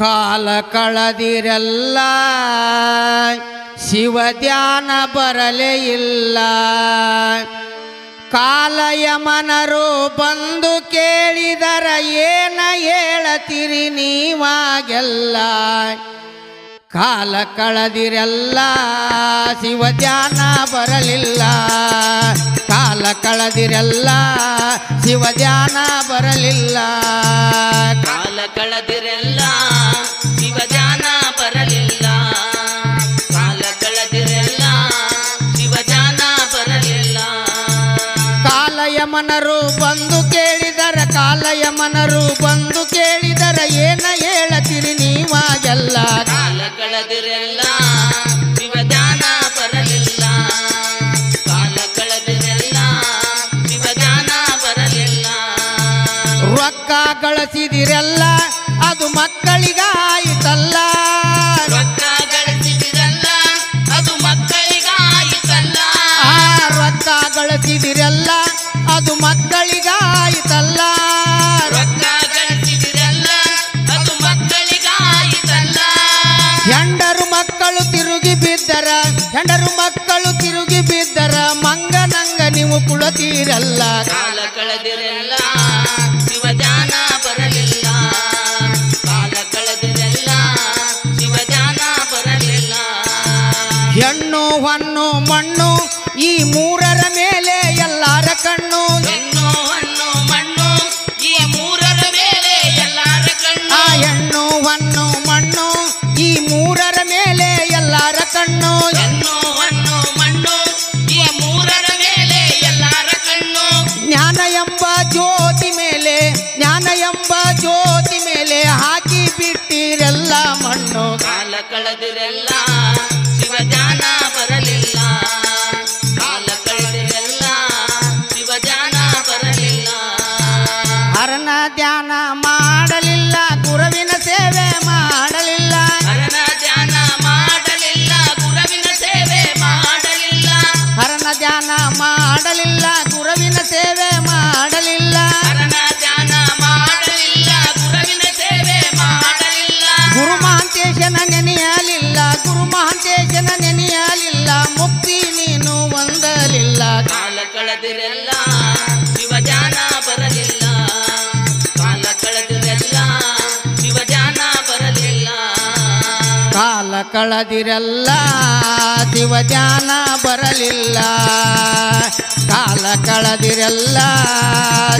ಕಾಲ ಕಳೆದಿರಲ್ಲ ಶಿವ ಧ್ಯಾನ ಬರಲೇ ಇಲ್ಲ. ಕಾಲಯಮನರು ಬಂದು ಕೇಳಿದರ ಏನ ಹೇಳತೀರಿ ನೀವಾಗೆಲ್ಲ. ಕಾಲ ಕಳೆದಿರಲ್ಲ ಶಿವ ಧ್ಯಾನ ಬರಲಿಲ್ಲ. ಕಾಲ ಕಳೆದಿರಲ್ಲ ಶಿವ ಧ್ಯಾನ ಬರಲಿಲ್ಲ. ಕಾಲ ಕಳೆದಿರಲ್ಲ ಶಿವ ಧ್ಯಾನ ಬರಲಿಲ್ಲ. ಕಾಲ ಕಳೆದಿರಲ್ಲ ಶಿವ ಧ್ಯಾನ ಬರಲಿಲ್ಲ. ಕಾಲಯಮನರು ಬಂದು ಕೇಳಿದರ ಕಾಲಯಮನರು ಬಂದು ಕೇಳಿದರ ಏನ ಹೇಳತೀರಿ ನೀವಾಗೆಲ್ಲ. ಕಾಲ ಕಳೆದಿರಲ್ಲ ಶಿವ ಧ್ಯಾನ ಬರಲಿಲ್ಲ. ಕಾಲ ಕಳೆದಿರಲ್ಲ ಶಿವ ಧ್ಯಾನ ಬರಲಿಲ್ಲ. ರೊಕ್ಕ ಗಳಿಸಿದಿರಲ್ಲ ಅದು ಮಕ್ಕಳಿಗಾಯಿತಲ್ಲ. ರೊಕ್ಕ ಗಳಿಸಿದಿರಲ್ಲ ಅದು ಮಕ್ಕಳಿಗಾಯಿತಲ್ಲ. ರೊಕ್ಕ ಗಳಿಸಿದಿರಲ್ಲ ಅದು ಮಕ್ಕಳಿಗಾಯಿತಲ್ಲ. ರೊಕ್ಕ ಗಳಿಸಿದಿರಲ್ಲ ಅದು ಮಕ್ಕಳಿಗಾಯಿತಲ್ಲ. ಹೆಂಡರು ಮಕ್ಕಳು ತಿರುಗಿ ಬಿದ್ದರ ಹೆಂಡರು ಮಕ್ಕಳು ತಿರುಗಿ ಬಿದ್ದರ ಮಂಗನಂಗ ನೀವು ಕುಳತೀರಲ್ಲ. ಕಾಲ ಕಳೆದಿರಲ್ಲ ಶಿವ ಧ್ಯಾನ ಬರಲಿಲ್ಲ. ಕಾಲ ಕಳೆದಿರಲ್ಲ ಶಿವ ಧ್ಯಾನ ಬರಲಿಲ್ಲ. ಹೆಣ್ಣು ಹೊನ್ನು ಮಣ್ಣು ಈ ಮೂರರ ಮೇಲೆ ಎಲ್ಲಾರ ಕಣ್ಣು. ಹೆಣ್ಣು ಹಣ್ಣು ಮಣ್ಣು ಈ ಮೂರರ ಮೇಲೆ ಎಲ್ಲಾರ ಕಣ್ಣು. ಹೆಣ್ಣು ಹೊನ್ನು ಮಣ್ಣು ಈ ಮೂರರ ಮೇಲೆ ಎಲ್ಲಾರ ಕಣ್ಣು. ಹೆಣ್ಣು ಹಣ್ಣು ಮಣ್ಣು ಈ ಮೂರರ ಮೇಲೆ ಎಲ್ಲಾರ ಕಣ್ಣು. ಜ್ಞಾನ ಎಂಬ ಜ್ಯೋತಿ ಮೇಲೆ ಜ್ಞಾನ ಎಂಬ ಜ್ಯೋತಿ ಮೇಲೆ ಹಾಕಿ ಬಿಟ್ಟಿರೆಲ್ಲ ಮಣ್ಣು. ಕಾಲ ಕಳೆದಿರಲ್ಲ ಶಿವ ಧ್ಯಾನ ಬರಲಿಲ್ಲ. ಕಾಲ ಕಳೆದಿರಲ್ಲ ಶಿವ ಧ್ಯಾನ ಬರಲಿಲ್ಲ. ಹರನ ಧ್ಯಾನ ಮಾಡಲಿಲ್ಲ ಗುರುವಿನ ಸೇವೆ ಮಾಡಲಿಲ್ಲ. ಹರನ ಧ್ಯಾನ ಮಾಡಲಿಲ್ಲ ಗುರುವಿನ ಸೇವೆ ಮಾಡಲಿಲ್ಲ. ಹರನ ಧ್ಯಾನ ಮಾಡಲಿಲ್ಲ ಗುರುವಿನ ಸೇವೆ ಮಾಡಲಿಲ್ಲ. ಹರನ ಧ್ಯಾನ ಮಾಡಲಿಲ್ಲ ಗುರುವಿನ ಸೇವೆ ಮಾಡಲಿಲ್ಲ. ಗುರು ಮಹಾಂತೇಶನ ನೆನೆಯಲಿಲ್ಲ ಗುರು ಮಹಾಂತೇಶನ ನೆನೆಯಲಿಲ್ಲ. ಮುಕ್ತಿ ನೀನು ಹೊಂದಲಿಲ್ಲ. ಕಾಲ ಕಳೆದಿರಲ್ಲ ಶಿವ ಧ್ಯಾನ ಬರಲಿಲ್ಲ. ಕಾಲ ಕಳೆದಿರಲ್ಲ ಶಿವ ಧ್ಯಾನ ಬರಲಿಲ್ಲ. ಕಾಲ ಕಳೆದಿರಲ್ಲ ಶಿವ ಧ್ಯಾನ ಬರಲಿಲ್ಲ. ಕಾಲ ಕಳೆದಿರಲ್ಲ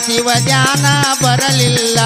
ಶಿವ ಧ್ಯಾನ ಬರಲಿಲ್ಲ.